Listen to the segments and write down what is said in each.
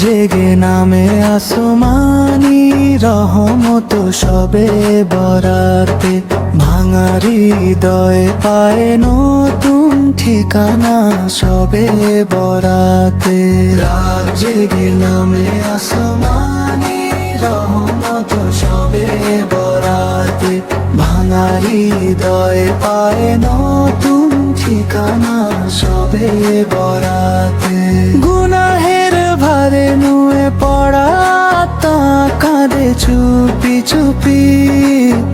জেগে নামে আসমানি রহমত সবে বরাতে, ভাঙা হৃদয়ে পায় নতুন ঠিকানা সবে বরাতে। রাত জেগে নামে আসমানি রহমত সবে বরাতে, ভাঙা হৃদয়ে পায় নতুন ঠিকানা সবে বরাতে। গুনাহের ভারে নুয়ে পড়া তা কাঁদে চুপি চুপি,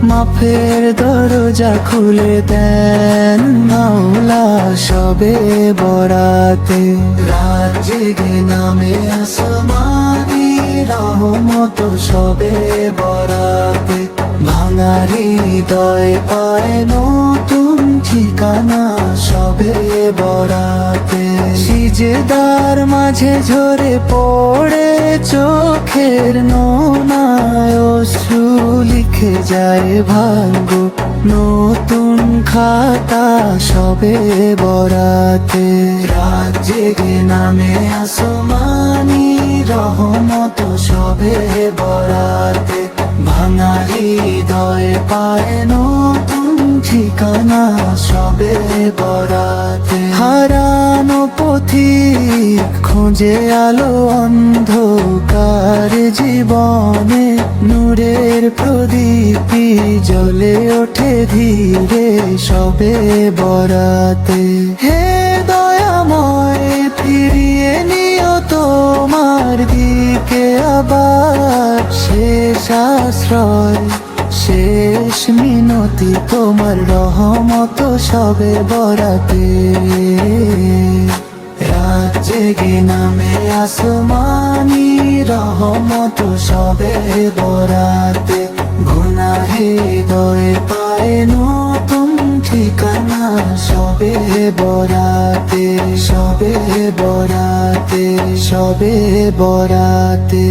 মাফের দরজা খুলে দেন মাওলা সবে বরাতে। রাত জেগে নামে আসমানি রহমত সবে বরাতে, ভাঙা হৃদয় পায় নতুন ঠিকানা সবে বরাতে। সিজদার মাঝে ঝরে পড়ে চোখের নোনায় অশ্রু, লিখে যায় ভাগ্য নতুন খাতা সবে বরাতে। রাত জেগে নামে আসমানি রহমত সবে বরাতে, ভাঙা হৃদয় পায় নতুন ঠিকানা সবে বরাতে। হারানো পথিক খোঁজে আলো অন্ধকার জীবনে, নূরের প্রদীপী জ্বলে ওঠে ধীরে সবে বরাতে। হে দয়াময় ফিরিয়ে নিও তোমার দিকে আবার, শেষ আশ্রয় শেষ মিনতি তোমার রহমত সবে বরাতে। রাত জেগে নামে আসমানি রহমত সবে বরাতে, গুনাহ হৃদয়ে পায় নতুন ঠিকানা সবে বরাতে, সবে বরাতে, সবে বরাতে।